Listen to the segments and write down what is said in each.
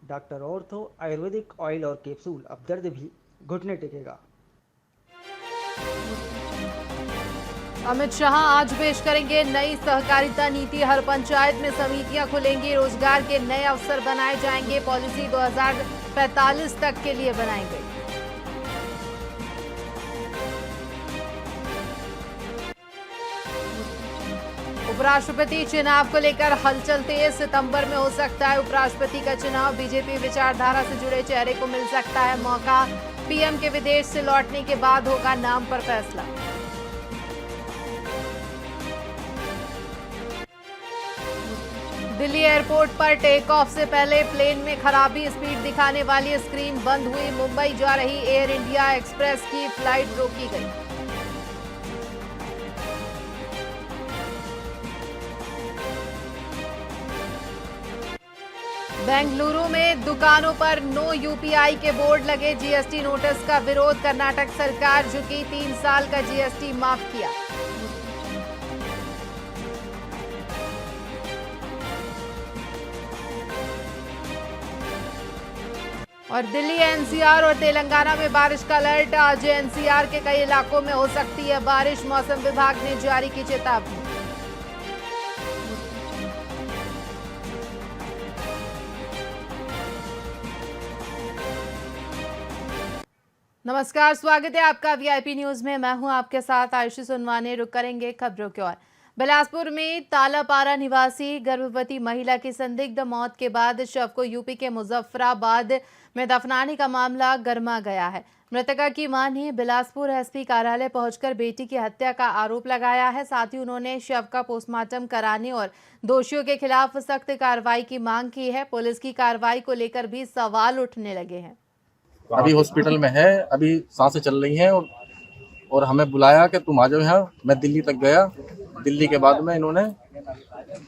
Doctor ortho Ayurvedic oil और capsule, अब दर्द भी घुटने टेकेगा। अमित शाह आज पेश करेंगे नई सहकारिता नीति। हर पंचायत में समितियां खुलेंगी, रोजगार के नए अवसर बनाए जाएंगे। पॉलिसी 2045 तक के लिए बनाई गई। उपराष्ट्रपति चुनाव को लेकर हलचल तेज, सितंबर में हो सकता है उपराष्ट्रपति का चुनाव। बीजेपी विचारधारा से जुड़े चेहरे को मिल सकता है मौका। पीएम के विदेश से लौटने के बाद होगा नाम पर फैसला। दिल्ली एयरपोर्ट पर टेक ऑफ से पहले प्लेन में खराबी, स्पीड दिखाने वाली स्क्रीन बंद हुई। मुंबई जा रही एयर इंडिया एक्सप्रेस की फ्लाइट रोकी गई। बेंगलुरु में दुकानों पर नो यूपीआई के बोर्ड लगे। जीएसटी नोटिस का विरोध, कर्नाटक सरकार झुकी, 3 साल का जीएसटी माफ किया। और दिल्ली, एनसीआर और तेलंगाना में बारिश का अलर्ट। आज एनसीआर के कई इलाकों में हो सकती है बारिश, मौसम विभाग ने जारी की चेतावनी। नमस्कार, स्वागत है आपका वीआईपी न्यूज में। मैं हूं आपके साथ आयुषी सुनवाने। रुक करेंगे खबरों की ओर। बिलासपुर में तालापारा निवासी गर्भवती महिला की संदिग्ध मौत के बाद शव को यूपी के मुजफ्फराबाद में दफनाने का मामला गर्मा गया है। मृतका की मां ने बिलासपुर एसपी कार्यालय पहुंचकर बेटी की हत्या का आरोप लगाया है। साथ ही उन्होंने शव का पोस्टमार्टम कराने और दोषियों के खिलाफ सख्त कार्रवाई की मांग की है। पुलिस की कार्रवाई को लेकर भी सवाल उठने लगे हैं। अभी हॉस्पिटल में है, अभी सांसें चल रही हैं और हमें बुलाया कि तुम आ जाओ यहाँ। मैं दिल्ली तक गया। दिल्ली के बाद में इन्होंने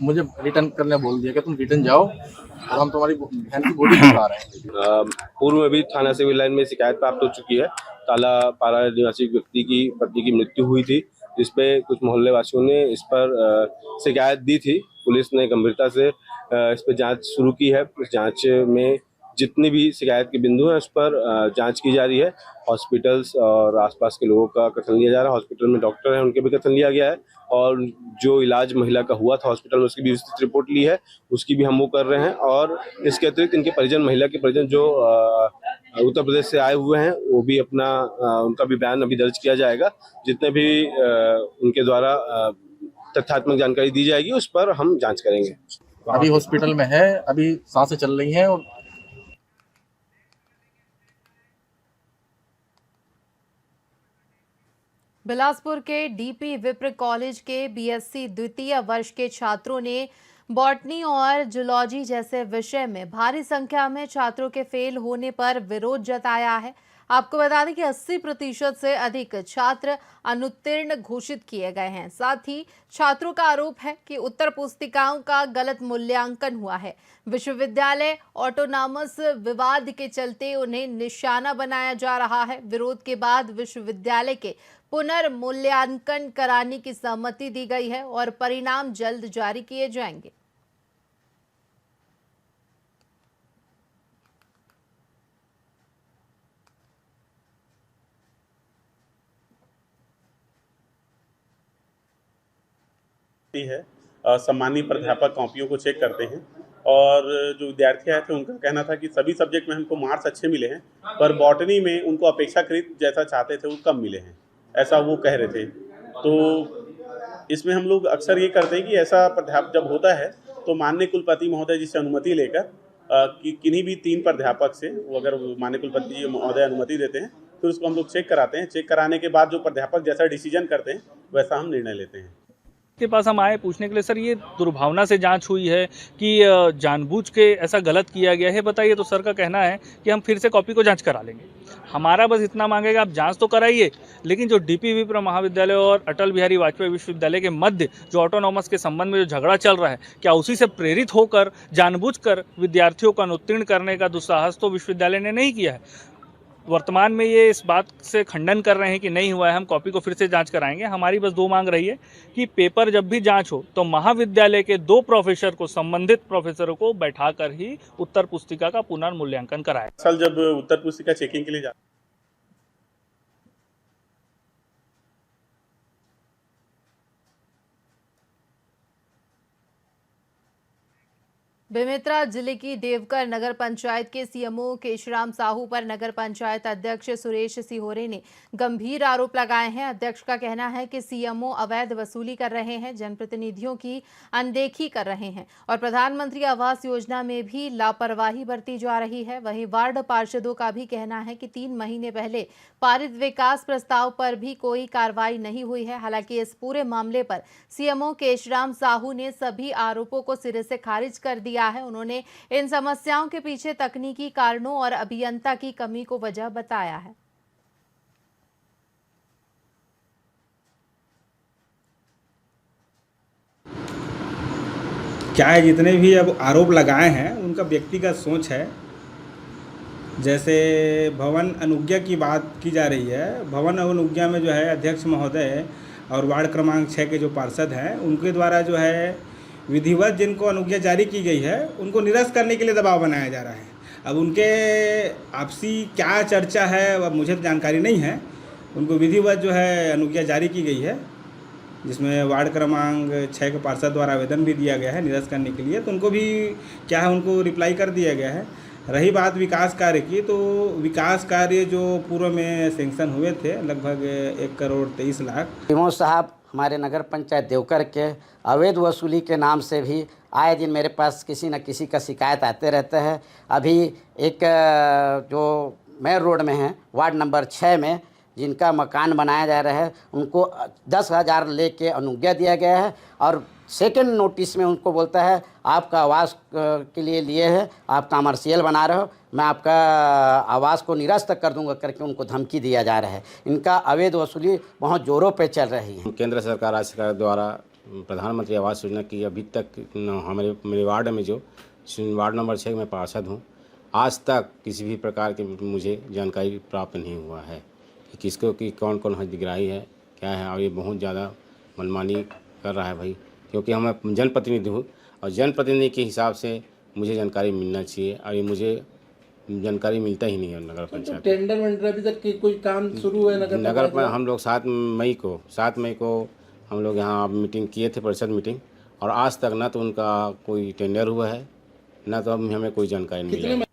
मुझे रिटर्न करने बोल दिया कि तुम रिटर्न जाओ और हम तुम्हारी बहन की बॉडी दिखा रहे हैं। पूर्व में भी थाना सिविल लाइन में शिकायत प्राप्त हो चुकी है। तालापारा निवासी व्यक्ति की पत्नी की मृत्यु हुई थी, जिसपे कुछ मोहल्ले वासियों ने इस पर शिकायत दी थी। पुलिस ने गंभीरता से इस पर जांच शुरू की है। इस जांच में जितनी भी शिकायत के बिंदु हैं उस पर जांच की जा रही है। हॉस्पिटल्स और आसपास के लोगों का कथन लिया जा रहा है। हॉस्पिटल में डॉक्टर हैं, उनके भी कथन लिया गया है और जो इलाज महिला का हुआ था हॉस्पिटल में उसकी भी विस्तृत रिपोर्ट ली है, उसकी भी हम वो कर रहे हैं। और इसके अतिरिक्त इनके परिजन, महिला के परिजन जो उत्तर प्रदेश से आए हुए हैं, वो भी अपना उनका भी बयान अभी दर्ज किया जाएगा। जितने भी उनके द्वारा तथ्यात्मक जानकारी दी जाएगी उस पर हम जाँच करेंगे। अभी हॉस्पिटल में है, अभी सांसें चल रही हैं और बिलासपुर के डीपी विप्र कॉलेज के बीएससी द्वितीय वर्ष के छात्रों ने बॉटनी और जूलॉजी जैसे विषय में भारी संख्या में छात्रों के फेल होने पर विरोध जताया है। आपको बता दें कि 80% से अधिक छात्र अनुत्तीर्ण घोषित किए गए हैं। साथ ही छात्रों का आरोप है कि उत्तर पुस्तिकाओं का गलत मूल्यांकन हुआ है। विश्वविद्यालय ऑटोनॉमस विवाद के चलते उन्हें निशाना बनाया जा रहा है। विरोध के बाद विश्वविद्यालय के पुनर्मूल्यांकन कराने की सहमति दी गई है और परिणाम जल्द जारी किए जाएंगे। है सम्मानीय प्राध्यापक कॉपियों को चेक करते हैं और जो विद्यार्थी आए थे उनका कहना था कि सभी सब्जेक्ट में हमको मार्क्स अच्छे मिले हैं, पर बॉटनी में उनको अपेक्षाकृत जैसा चाहते थे वो कम मिले हैं, ऐसा वो कह रहे थे। तो इसमें हम लोग अक्सर ये करते हैं कि ऐसा प्राध्यापक जब होता है तो माननीय कुलपति महोदय जी से अनुमति लेकर कि किन्हीं भी 3 प्राध्यापक से वो अगर माननीय कुलपति जी महोदय अनुमति देते हैं फिर उसको हम लोग चेक कराते हैं। चेक कराने के बाद जो प्राध्यापक जैसा डिसीजन करते हैं वैसा हम निर्णय लेते हैं। के पास हम आए पूछने के लिए, सर ये दुर्भावना से जांच हुई है कि जानबूझ के ऐसा गलत किया गया है, बताइए। तो सर का कहना है कि हम फिर से कॉपी को जांच करा लेंगे। हमारा बस इतना मांगेगा, आप जांच तो कराइए, लेकिन जो डीपी विप्र महाविद्यालय और अटल बिहारी वाजपेयी विश्वविद्यालय के मध्य जो ऑटोनॉमस के संबंध में जो झगड़ा चल रहा है, क्या उसी से प्रेरित होकर जानबूझकर विद्यार्थियों को अनुत्तीर्ण करने का दुस्साहस तो विश्वविद्यालय ने नहीं किया है। वर्तमान में ये इस बात से खंडन कर रहे हैं कि नहीं हुआ है, हम कॉपी को फिर से जांच कराएंगे। हमारी बस 2 मांग रही है कि पेपर जब भी जांच हो तो महाविद्यालय के 2 प्रोफेसर को, संबंधित प्रोफेसरों को बैठाकर ही उत्तर पुस्तिका का पुनर्मूल्यांकन कराए। कल जब उत्तर पुस्तिका चेकिंग के लिए जा बेमेतरा जिले की देवकर नगर पंचायत के सीएमओ केशराम साहू पर नगर पंचायत अध्यक्ष सुरेश सिहोरे ने गंभीर आरोप लगाए हैं। अध्यक्ष का कहना है कि सीएमओ अवैध वसूली कर रहे हैं, जनप्रतिनिधियों की अनदेखी कर रहे हैं और प्रधानमंत्री आवास योजना में भी लापरवाही बरती जा रही है। वहीं वार्ड पार्षदों का भी कहना है कि 3 महीने पहले पारित विकास प्रस्ताव पर भी कोई कार्रवाई नहीं हुई है। हालांकि इस पूरे मामले पर सीएमओ केशराम साहू ने सभी आरोपों को सिरे से खारिज कर दिया है। उन्होंने इन समस्याओं के पीछे तकनीकी कारणों और अभियंता की कमी को वजह बताया है। क्या है, जितने भी अब आरोप लगाए हैं उनका व्यक्तिगत सोच है। जैसे भवन अनुज्ञा की बात की जा रही है, भवन अनुज्ञा में जो है अध्यक्ष महोदय और वार्ड क्रमांक 6 के जो पार्षद हैं उनके द्वारा जो है विधिवत जिनको अनुज्ञा जारी की गई है उनको निरस्त करने के लिए दबाव बनाया जा रहा है। अब उनके आपसी क्या चर्चा है अब मुझे तो जानकारी नहीं है। उनको विधिवत जो है अनुज्ञा जारी की गई है जिसमें वार्ड क्रमांक 6 के पार्षद द्वारा आवेदन भी दिया गया है निरस्त करने के लिए, तो उनको भी क्या है उनको रिप्लाई कर दिया गया है। रही बात विकास कार्य की, तो विकास कार्य जो पूर्व में सेंक्शन हुए थे लगभग 1 करोड़ 23 लाख। सीएमओ साहब हमारे नगर पंचायत देवकर के अवैध वसूली के नाम से भी आए दिन मेरे पास किसी न किसी का शिकायत आते रहते हैं। अभी एक जो मेन रोड में है वार्ड नंबर 6 में जिनका मकान बनाया जा रहा है उनको 10,000 लेके अनुज्ञा दिया गया है और सेकंड नोटिस में उनको बोलता है आपका आवास के लिए है, आप कमर्शियल बना रहे हो, मैं आपका आवास को निरस्त कर दूंगा करके उनको धमकी दिया जा रहा है। इनका अवैध वसूली बहुत जोरों पे चल रही है। केंद्र सरकार, राज्य सरकार द्वारा प्रधानमंत्री आवास योजना की अभी तक मेरे वार्ड में जो वार्ड नंबर 6 में पार्षद हूँ, आज तक किसी भी प्रकार की मुझे जानकारी प्राप्त नहीं हुआ है कि किसको की कौन कौन हितग्राही है क्या है। और ये बहुत ज़्यादा मनमानी कर रहा है भाई, क्योंकि हम जनप्रतिनिधि हूँ और जनप्रतिनिधि के हिसाब से मुझे जानकारी मिलना चाहिए और ये मुझे जानकारी मिलता ही नहीं है। नगर पंचायत टेंडर वेंडर अभी तक कोई काम शुरू है नगर पर हम लोग 7 मई को हम लोग यहाँ मीटिंग किए थे, परिषद मीटिंग, और आज तक ना तो उनका कोई टेंडर हुआ है ना तो हमें कोई जानकारी नहीं मिली।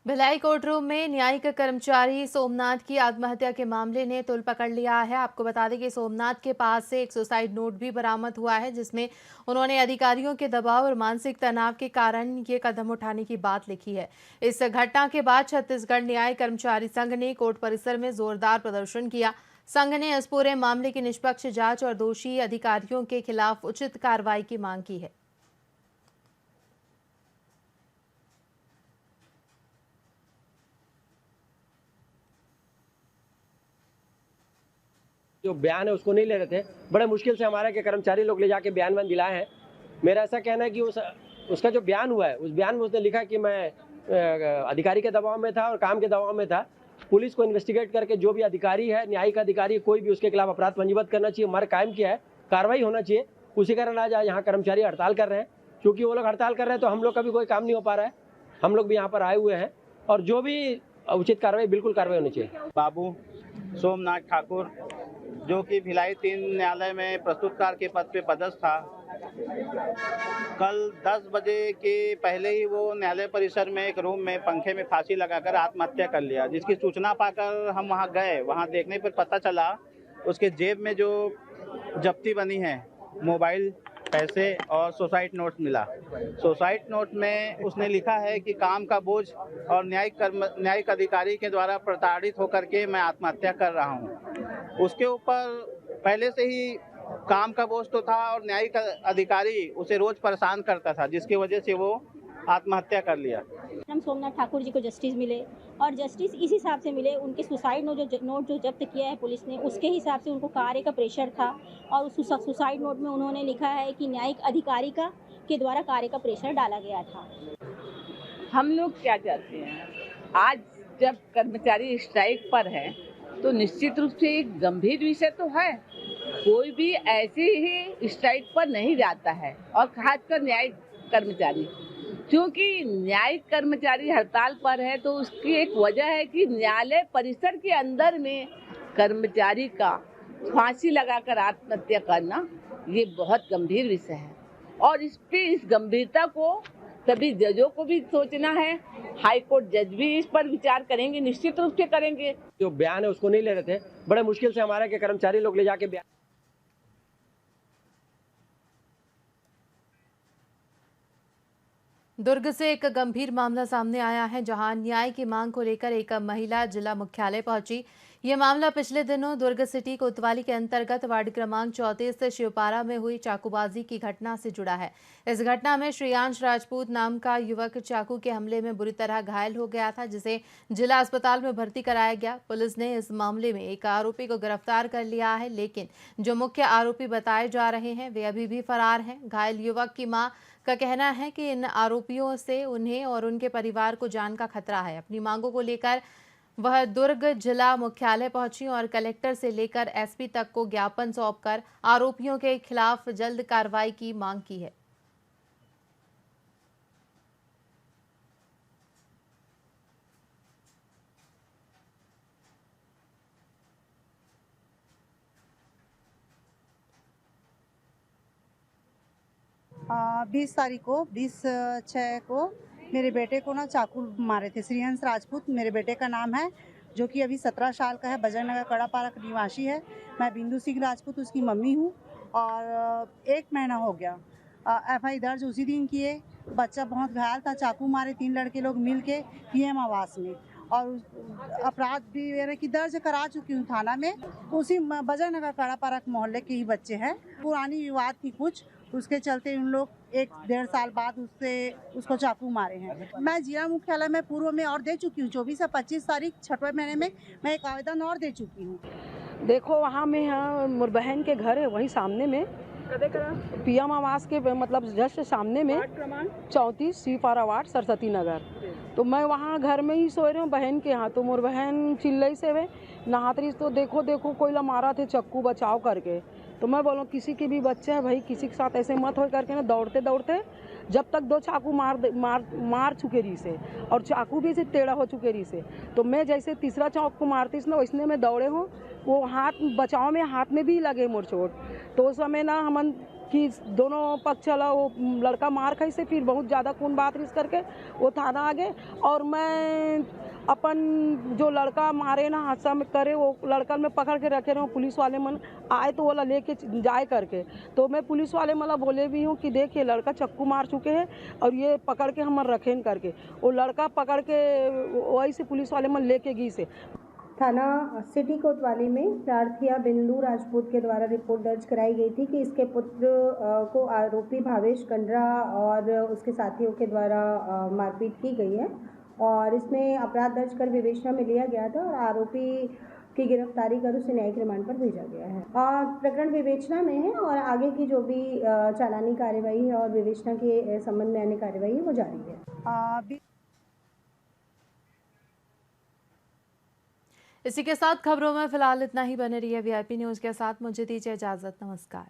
भिलाई कोर्ट रूम में न्यायिक कर्मचारी सोमनाथ की आत्महत्या के मामले ने तुल पकड़ लिया है। आपको बता दें कि सोमनाथ के पास से एक सुसाइड नोट भी बरामद हुआ है जिसमें उन्होंने अधिकारियों के दबाव और मानसिक तनाव के कारण ये कदम उठाने की बात लिखी है। इस घटना के बाद छत्तीसगढ़ न्याय कर्मचारी संघ ने कोर्ट परिसर में जोरदार प्रदर्शन किया। संघ ने इस पूरे मामले की निष्पक्ष जांच और दोषी अधिकारियों के खिलाफ उचित कार्रवाई की मांग की है। जो बयान है उसको नहीं ले रहे थे, बड़े मुश्किल से हमारे के कर्मचारी लोग ले जाके बयान दिलाए हैं। मेरा ऐसा कहना है कि उसका जो बयान हुआ है उस बयान में उसने लिखा कि मैं अधिकारी के दबाव में था और काम के दबाव में था। पुलिस को इन्वेस्टिगेट करके जो भी अधिकारी है, न्यायिक अधिकारी, कोई भी उसके खिलाफ अपराध पंजीबद्ध करना चाहिए, मर्ग कायम किया है, कार्रवाई होना चाहिए। उसी कारण आज यहाँ कर्मचारी हड़ताल कर रहे हैं। क्योंकि वो लोग हड़ताल कर रहे हैं तो हम लोग का भी कोई काम नहीं हो पा रहा है। हम लोग भी यहाँ पर आए हुए हैं और जो भी उचित कार्रवाई, बिल्कुल कार्रवाई होनी चाहिए। बाबू सोमनाथ ठाकुर जो कि भिलाई 3 न्यायालय में प्रस्तुतकार के पद पे पदस्थ था, कल 10 बजे के पहले ही वो न्यायालय परिसर में एक रूम में पंखे में फांसी लगाकर आत्महत्या कर लिया। जिसकी सूचना पाकर हम वहां गए, वहां देखने पर पता चला उसके जेब में जो जब्ती बनी है, मोबाइल, पैसे और सुसाइड नोट मिला। सुसाइड नोट में उसने लिखा है कि काम का बोझ और न्यायिक अधिकारी के द्वारा प्रताड़ित होकर के मैं आत्महत्या कर रहा हूं। उसके ऊपर पहले से ही काम का बोझ तो था और न्यायिक अधिकारी उसे रोज परेशान करता था, जिसकी वजह से वो आत्महत्या कर लिया। हम सोमनाथ ठाकुर जी को जस्टिस मिले और जस्टिस इस हिसाब से मिले, उनके सुसाइड नोट जो जब्त किया है पुलिस ने उसके हिसाब से उनको कार्य का प्रेशर था और उस सुसाइड नोट में उन्होंने लिखा है कि न्यायिक अधिकारी के द्वारा कार्य का प्रेशर डाला गया था। हम लोग क्या चाहते हैं, आज जब कर्मचारी स्ट्राइक पर है तो निश्चित रूप से एक गंभीर विषय तो है, कोई भी ऐसे ही स्ट्राइक पर नहीं जाता है और खासकर न्यायिक कर्मचारी, क्योंकि न्यायिक कर्मचारी हड़ताल पर है तो उसकी एक वजह है कि न्यायालय परिसर के अंदर में कर्मचारी का फांसी लगाकर आत्महत्या करना ये बहुत गंभीर विषय है और इस गंभीरता को सभी जजों को भी सोचना है। हाई कोर्ट जज भी इस पर विचार करेंगे, निश्चित रूप से करेंगे। जो बयान है उसको नहीं ले रहे थे, बड़े मुश्किल से हमारे के कर्मचारी लोग ले जाके बयान। दुर्ग से एक गंभीर मामला सामने आया है, जहां न्याय की मांग को लेकर एक महिला जिला मुख्यालय पहुंची। ये मामला पिछले दिनों दुर्ग सिटी कोतवाली के अंतर्गत वार्ड क्रमांक 34 शिवपारा में हुई चाकूबाजी की घटना से जुड़ा है। इस घटना में श्रेयांश राजपूत नाम का युवक चाकू के हमले में बुरी तरह घायल हो गया था, जिसे जिला अस्पताल में भर्ती कराया गया। पुलिस ने इस मामले में एक आरोपी को गिरफ्तार कर लिया है, लेकिन जो मुख्य आरोपी बताए जा रहे हैं वे अभी भी फरार हैं। घायल युवक की मां का कहना है कि इन आरोपियों से उन्हें और उनके परिवार को जान का खतरा है। अपनी मांगों को लेकर वह दुर्ग जिला मुख्यालय पहुंची और कलेक्टर से लेकर एसपी तक को ज्ञापन सौंपकर आरोपियों के खिलाफ जल्द कार्रवाई की मांग की है। बीस तारीख को 20/6 को मेरे बेटे को ना चाकू मारे थे। श्रेयांश राजपूत मेरे बेटे का नाम है, जो कि अभी 17 साल का है, बजरंग नगर कड़ा पारा का निवासी है। मैं बिंदु सिंह राजपूत उसकी मम्मी हूँ और 1 महीना हो गया। एफआई दर्ज उसी दिन किए। बच्चा बहुत घायल था, चाकू मारे 3 लड़के लोग मिल के पीएम आवास में, और अपराध भी मेरे की दर्ज करा चुकी हूँ थाना में। उसी बजरंग नगर कड़ा पारा मोहल्ले के ही बच्चे हैं। पुरानी विवाद थी कुछ, उसके चलते उन लोग 1-1.5 साल बाद उसको चाकू मारे हैं। मैं जिला मुख्यालय में पूर्व में और दे चुकी हूँ। 24 से 25 तारीख 6वें महीने में मैं एक आवेदन और दे चुकी हूँ। देखो वहाँ में मोर बहन के घर है, वही सामने में पीएम आवास के मतलब जस्ट सामने में 34 शिवपारा वार्ड सरस्वती नगर। तो मैं वहाँ घर में ही सो रही हूँ बहन के यहाँ। तो मोर बहन चिल्लई से वे नहातरी तो देखो कोई ला मारा थे चक्कू बचाव करके। तो मैं बोलूँ किसी के भी बच्चे हैं भाई, किसी के साथ ऐसे मत हो करके ना दौड़ते दौड़ते जब तक 2 चाकू मार चुके रही से, और चाकू भी से टेढ़ा हो चुके रही से। तो मैं जैसे तीसरा चाकू मारती ना वैसने में दौड़े हूँ, वो हाथ बचाव में हाथ में भी लगे मोर चोट। तो उस समय ना हमन कि दोनों पक्ष चला, वो लड़का मार खाई से फिर बहुत ज़्यादा खून बात रिस करके वो थाना आ गए। और मैं अपन जो लड़का मारे ना हादसा में करे वो लड़का में पकड़ के रखे रहे। पुलिस वाले मन आए तो वो लेके जाए करके, तो मैं पुलिस वाले मला बोले भी हूँ कि देखिए लड़का चक्कू मार चुके हैं और ये पकड़ के हम रखें करके। वो लड़का पकड़ के वही से पुलिस वाले मन लेके गई से। थाना सिटी कोतवाली में प्रार्थिया बिंदु राजपूत के द्वारा रिपोर्ट दर्ज कराई गई थी कि इसके पुत्र को आरोपी भावेश कंडरा और उसके साथियों के द्वारा मारपीट की गई है, और इसमें अपराध दर्ज कर विवेचना में लिया गया था और आरोपी की गिरफ्तारी कर उसे न्यायिक रिमांड पर भेजा गया है। और प्रकरण विवेचना में है और आगे की जो भी चालानी कार्यवाही है और विवेचना के संबंध में अन्य कार्यवाही है वो जारी है। इसी के साथ खबरों में फिलहाल इतना ही। बने रहिए वीआईपी न्यूज़ के साथ। मुझे दीजिए इजाजत। नमस्कार।